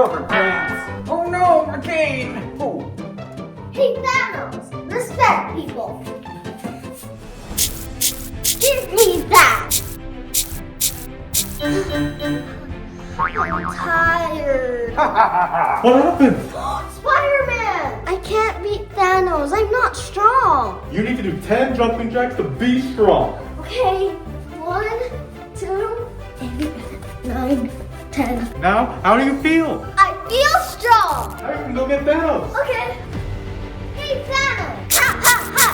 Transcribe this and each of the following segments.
rubber pants. Oh no, my cane. Oh. Hey Thanos, respect people. Give me that. I'm tired. What happened? Spider-Man! I can't beat Thanos. I'm not strong. You need to do 10 jumping jacks to be strong. Okay, 1, 2, 8, 9, 10. Now, how do you feel? I feel strong. Now you can go get Thanos. Okay. Hey Thanos! Ha ha ha!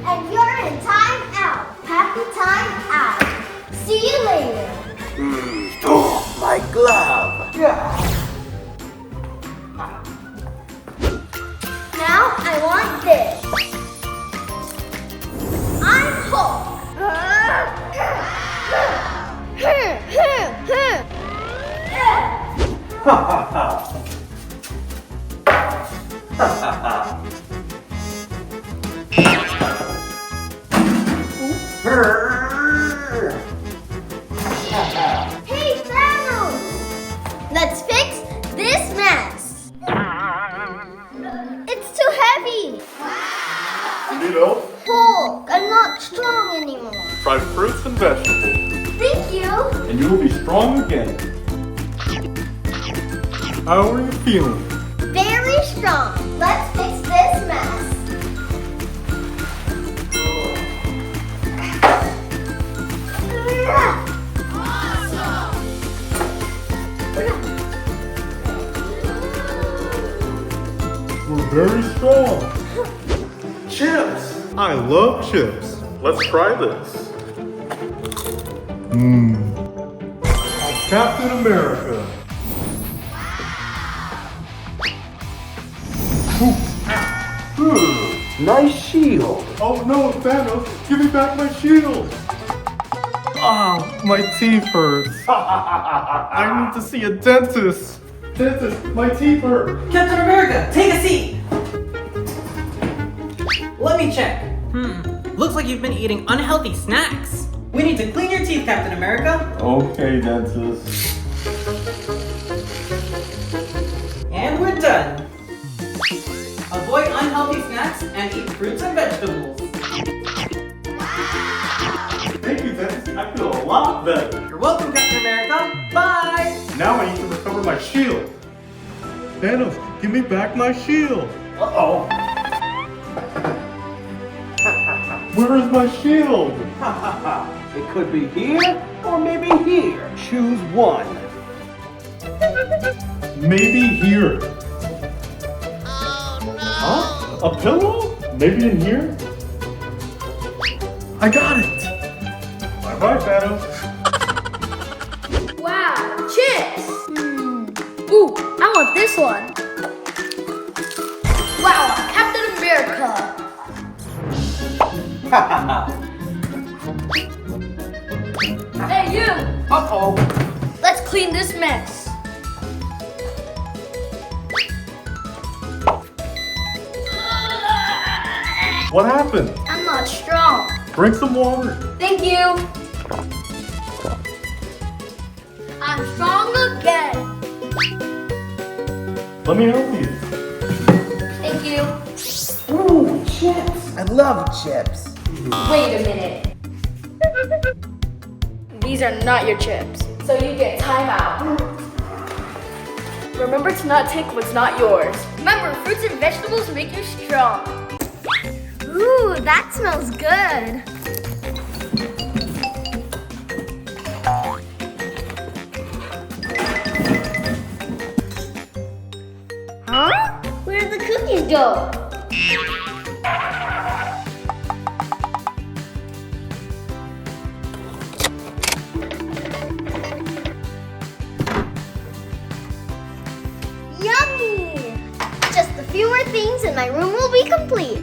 And you're in time out. Happy time out. See you later. Oh, my glove. Yeah. Now I want this. I'm Hulk. Ha ha ha. Ha ha ha. Hey Thanos! Let's fix this mess. It's too heavy. You need help? Hulk, I'm not strong anymore. Try fruits and vegetables, Thank you. and you will be strong again. How are you feeling? Very strong. Let's fix this mess. We're very strong. Chips! I love chips. Let's try this. Captain America. Nice shield. Oh no, Thanos, give me back my shield. Oh, my teeth hurt. I need to see a dentist. Dentist, my teeth hurt. Captain America, take a seat! Let me check. Looks like you've been eating unhealthy snacks. We need to clean your teeth, Captain America. Okay, dentist. And we're done. Avoid unhealthy snacks and eat fruits and vegetables. Thank you, dentist. I feel a lot better. You're welcome, Captain America. Bye! Now I need to recover my shield. Thanos, give me back my shield. Uh-oh. Where is my shield? Ha ha ha. It could be here or maybe here. Choose one. Maybe here. Oh no. Huh? A pillow? Maybe in here? I got it. Bye-bye, Thanos. Wow, chips! Ooh, I want this one. Wow, Captain America. Ha ha ha. Hey, you! Uh-oh. Let's clean this mess. What happened? I'm not strong. Drink some water. Thank you. I'm strong again. Let me help you. Thank you. Ooh, chips. I love chips. Wait a minute. These are not your chips, so you get time out. Remember to not take what's not yours. Remember, fruits and vegetables make you strong. Ooh, that smells good. Huh? Where'd the cookies go? Yummy! Just a few more things and my room will be complete.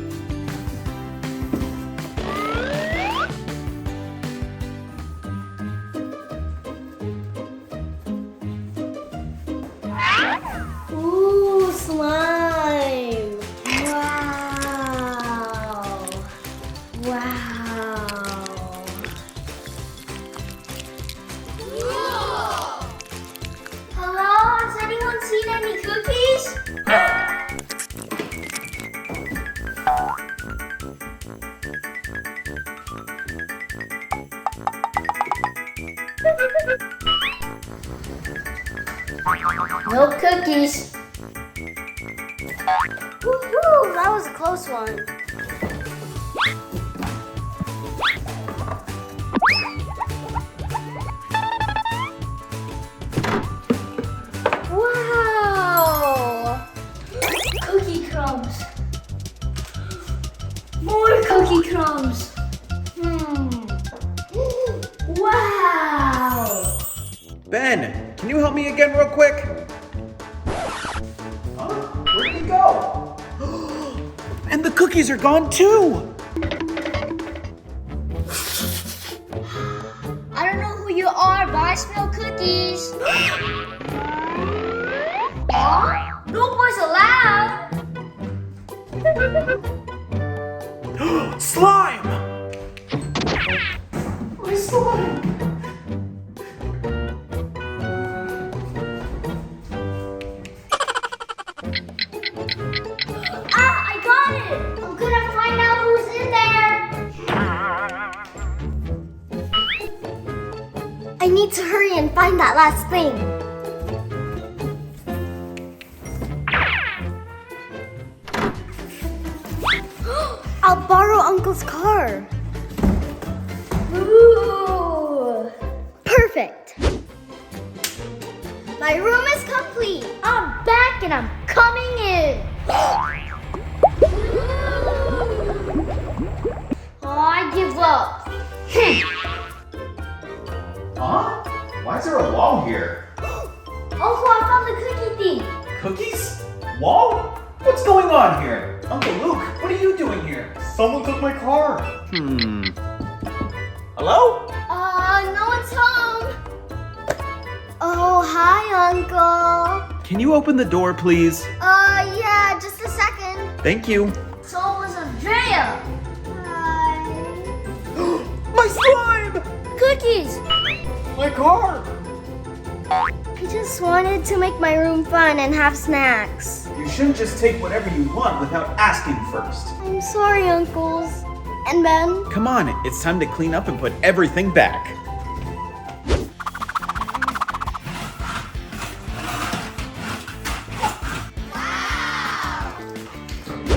Ooh, slime! Wow! Wow! Hello? No cookies. Woohoo! That was a close one. Wow! Cookie crumbs. More cookie crumbs. Wow! Ben, can you help me again real quick? Huh? Where'd he go? And the cookies are gone too! I don't know who you are, but I smell cookies. Huh? No boys allowed. Slime! Where's slime? I got it! I'm gonna find out who's in there. I need to hurry and find that last thing. I'll borrow Uncle's car. Ooh. Perfect. My room is complete. I'm back and I'm coming in. Oh, I give up. Huh? Why is there a wall here? Uncle, I found the cookie thing. Cookies? Wall? What's going on here? Uncle Luke, what are you doing here? Someone took my car. Hello? No one's home. Oh, hi, Uncle. Can you open the door, please? Yeah, just a second. Thank you. So it was Andrea. Hi. My slime! Cookies. My car. I just wanted to make my room fun and have snacks. You shouldn't just take whatever you want without asking first. I'm sorry, Uncles. And Ben? Come on, it's time to clean up and put everything back.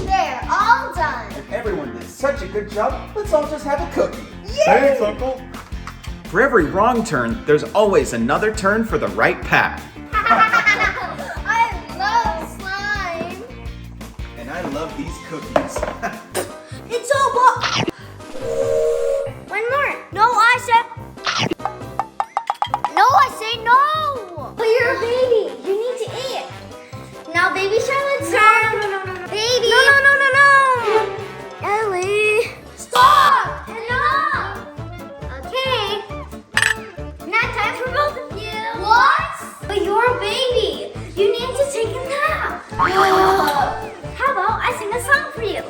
They're all done. Everyone did such a good job, let's all just have a cookie. Thanks, Uncle. For every wrong turn, there's always another turn for the right path. I love slime. And I love these cookies. It's over. One more. No, I said. No, I say no. But you're a baby. You need to eat. Now, baby Charlotte's turn. No. Baby. No. Ellie. Stop. Enough. Okay. Now time for both of you. What? But you're a baby. You need to take a nap. How about I sing a song for you?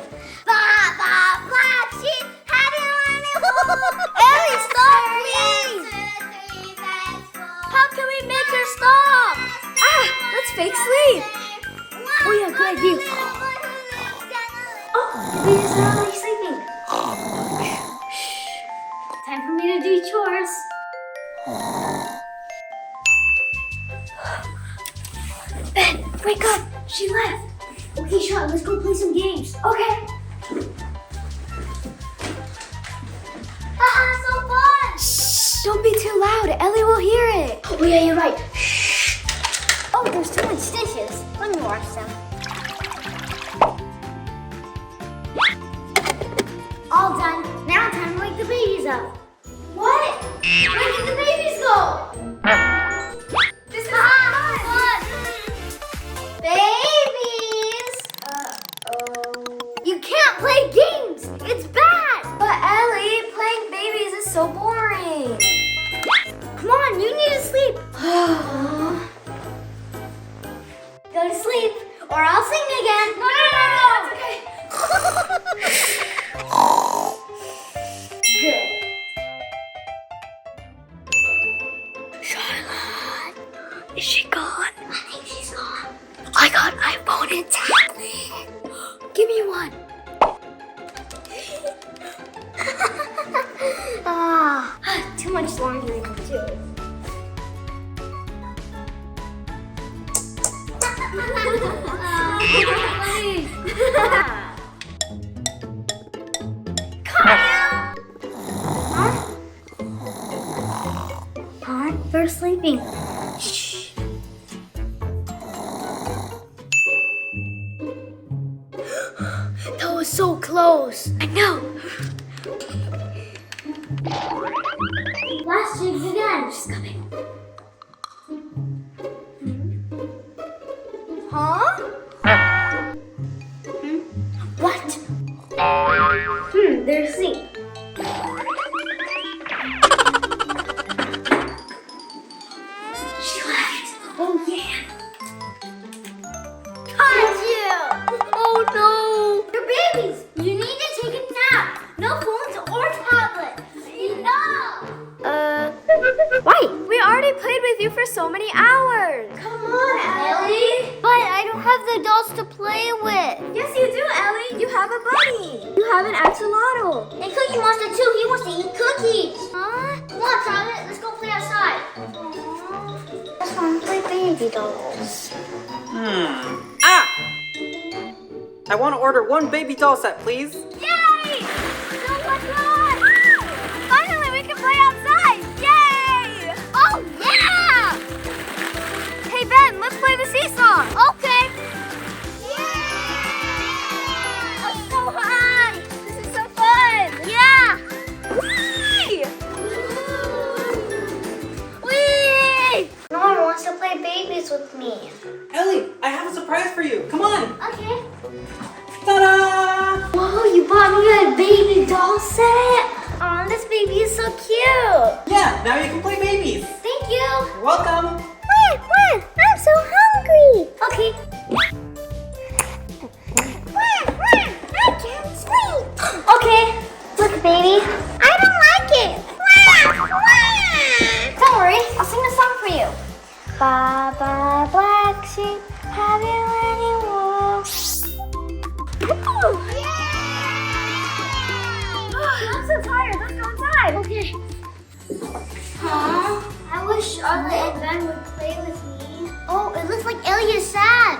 Black sheep, how do you want it? Ellie, stop, please! How can we make her stop? Let's fake sleep. Oh yeah, good idea. Oh, baby's not really sleeping. Shh. Time for me to do chores. Ben, wake up! She left. Okay, Sean, let's go play some games. Okay. Haha, so fun! Shh! Don't be too loud. Ellie will hear it. Oh yeah, you're right. Shh. Oh, there's too much dishes. Let me wash them. All done. Now time to wake the babies up. What? Where did the babies go? This is fun! Babies! You can't play games! It's bad! But Ellie, playing babies is so boring. Come on, you need to sleep. Go to sleep, or I'll sing again. No, it's okay. Good. Charlotte, is she gone? I think she's gone. I got iPhone and tablet. Give me one. Too too much laundry to do. Huh? They're sleeping. Shh. That was so close. I know. Last jigs again. She's coming. Huh? What? They're asleep. She left. Oh yeah. Caught you! Oh no! You're babies! You need to take a nap! No phones or tablets! Enough! Why? We already played with you for so many hours! Come on, Ellie! But I don't have the dolls to play with! Yes, you do, Ellie! You have a bunny! You have an axolotl! And Cookie Monster too! He wants to eat cookies! Huh? Come on, Charlotte! Let's go play outside! I just want to play baby dolls. I want to order one baby doll set, please. Yay! So much fun! Finally, we can play outside! Yay! Oh, yeah! Hey, Ben, let's play the seesaw. Okay. Yeah! I'm so high! This is so fun! Yeah! Whee! Whee! No one wants to play babies with me. Ellie, I have a surprise for you. Come on. Okay. Ta-da! Whoa, you bought me a baby doll set? Aw, this baby is so cute. Yeah, now you can play babies. Thank you. You're welcome. When? I'm so hungry. Okay. When? I can't sleep. Okay. Look, baby. I don't like it. Don't worry. I'll sing a song for you. Baba black sheep, have you any wool? I'm so tired. Let's go inside. Okay. Huh? I wish Charlotte and Ben would play with me. Oh, it looks like Ellie is sad.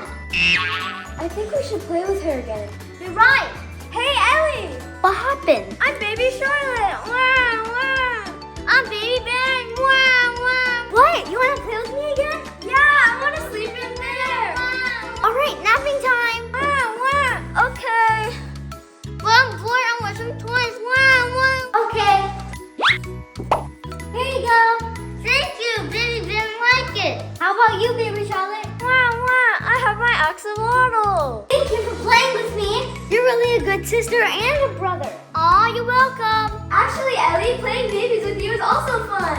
I think we should play with her again. You're right. Hey, Ellie. What happened? I'm baby Charlotte. Wah, wah. I'm baby Ben. Wah, wah. What? You want to play with me again? Yeah, I want to sleep in there. All right, napping time. Wah, wah. Okay. Well, boy, I want some toys. Wah, wah. Okay. Here you go. Thank you, baby Ben. Like it. How about you, baby Charlotte? Wah, wah. I have my axolotl. Thank you for playing with me. You're really a good sister and a brother. Aw, you're welcome. Actually, Ellie, playing babies with you is also fun.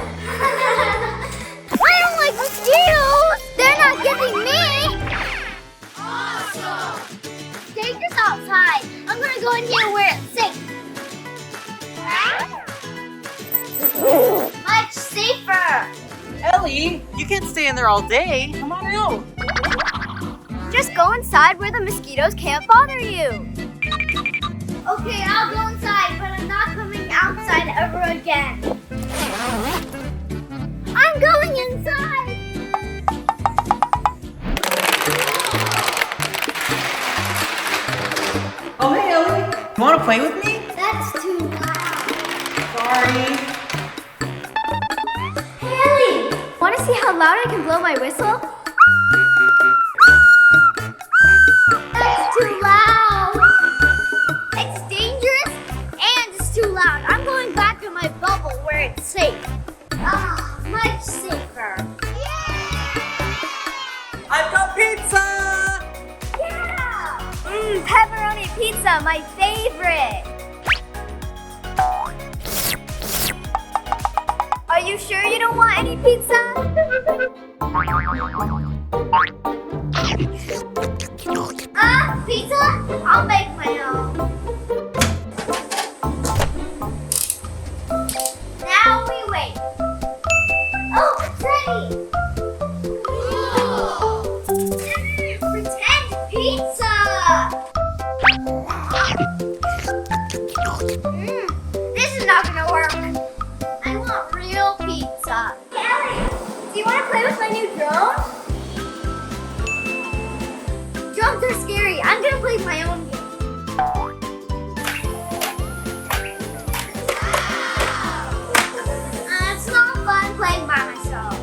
I don't like mosquitoes. They're not getting me. Awesome. Take this outside. I'm gonna go in here where it's safe. Much safer. Ellie, you can't stay in there all day. Come on out. Just go inside where the mosquitoes can't bother you. Okay, I'll go inside, but I'm not coming outside ever again. I'm going inside. Oh, hey, Ellie. You want to play with me? That's too loud. Sorry. Hey, Ellie! Want to see how loud I can blow my whistle? That's too loud. It's dangerous and it's too loud. I'm going back to my bubble where it's safe. Ah, much safer. I've got pizza! Yeah! Pepperoni pizza, my favorite. Are you sure you don't want any pizza? Pizza? I'll make my own. Now we wait. Oh, it's ready. Pretend pizza. This is not gonna work. I want real play my own game. It's not fun playing by myself.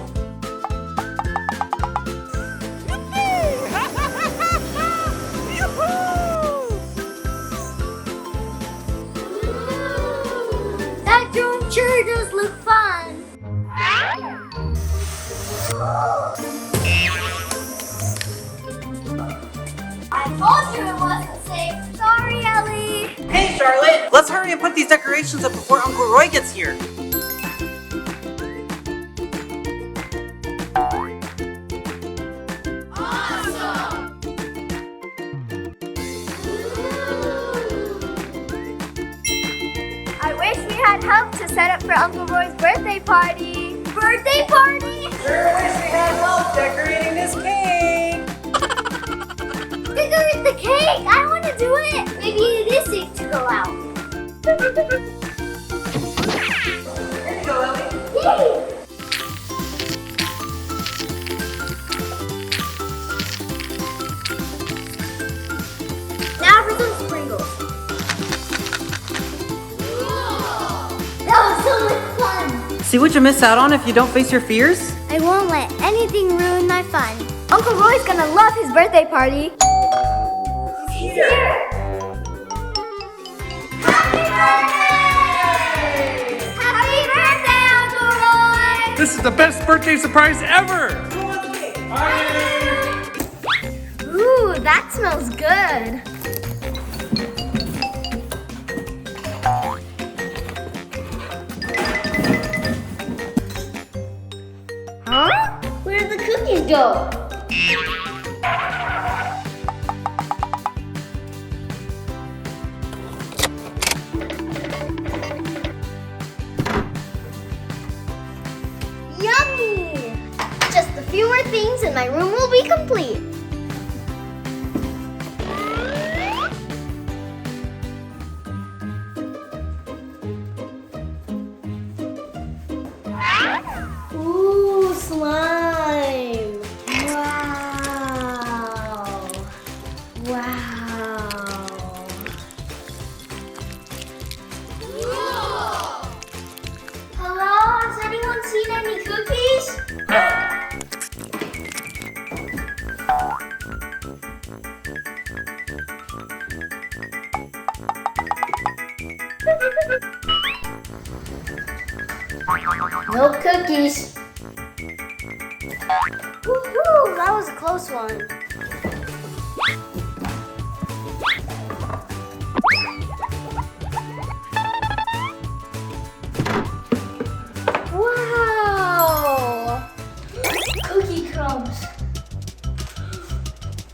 That drone sure does look fun. I told you it wasn't safe. Sorry, Ellie. Hey, Charlotte! Let's hurry and put these decorations up before Uncle Roy gets here. I wish we had help to set up for Uncle Roy's birthday party. Birthday party? Sure wish we had help decorating this cake. Decorate the cake! I want to do it! Maybe it is safe to go out. There you go, Ellie. Yay! Now for some Pringles. That was so much fun! See what you miss out on if you don't face your fears? I won't let anything ruin my fun. Uncle Roy's gonna love his birthday party. He's here! Happy birthday! Happy birthday, Uncle Roy! This is the best birthday surprise ever! Ooh, that smells good. Huh? Where'd the cookies go? Yummy! Just a few more things and my room will be complete. Ooh, slime! Wow! Wow! Hello? Has anyone seen any cookies? No cookies. Woohoo! That was a close one. Wow! Cookie crumbs.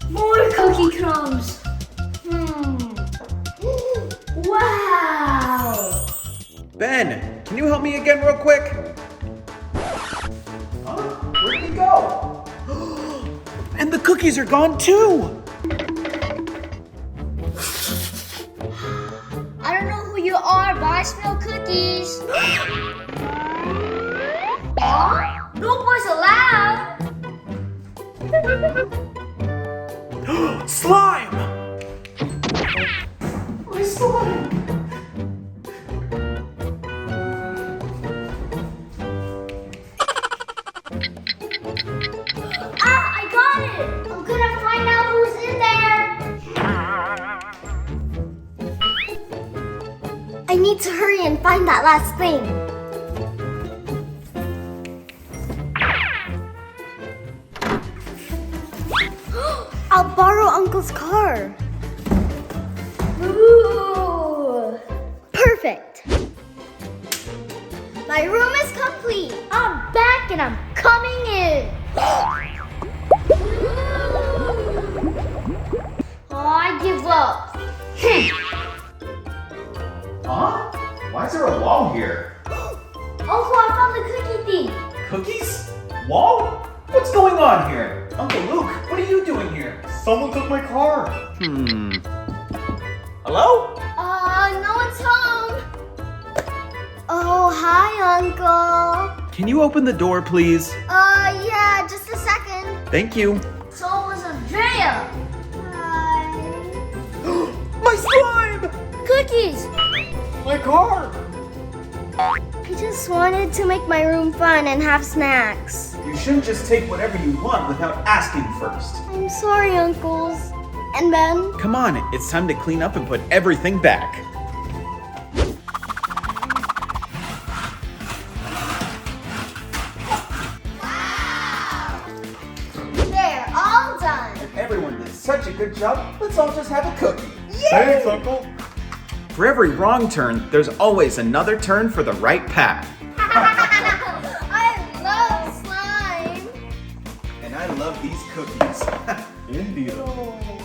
More cookie crumbs. Wow! Ben, can you help me again real quick? Huh? Where'd he go? And the cookies are gone too! I don't know who you are, but I smell cookies. Huh? No boys allowed. Slime! Where's slime? Ah, I got it! I'm gonna find out who's in there. I need to hurry and find that last thing. I'll borrow Uncle's car. Ooh, perfect. My room is complete. I'm back and I'm coming in. Oh, I give up. Huh? Why is there a wall here? Uncle, I found the cookie thing. Cookies? Wall? What's going on here? Uncle Luke, what are you doing here? Someone took my car. Hello? No one's home. Oh, hi, Uncle. Can you open the door, please? Yeah, just a second. Thank you. So it was Andrea. Hi. My slime! Cookies! My car! I just wanted to make my room fun and have snacks. You shouldn't just take whatever you want without asking first. I'm sorry, uncles. And Ben? Come on, it's time to clean up and put everything back. They're all done. Everyone did such a good job, let's all just have a cookie. Thanks, Uncle. For every wrong turn, there's always another turn for the right path. I love slime. And I love these cookies. Indeed. Oh.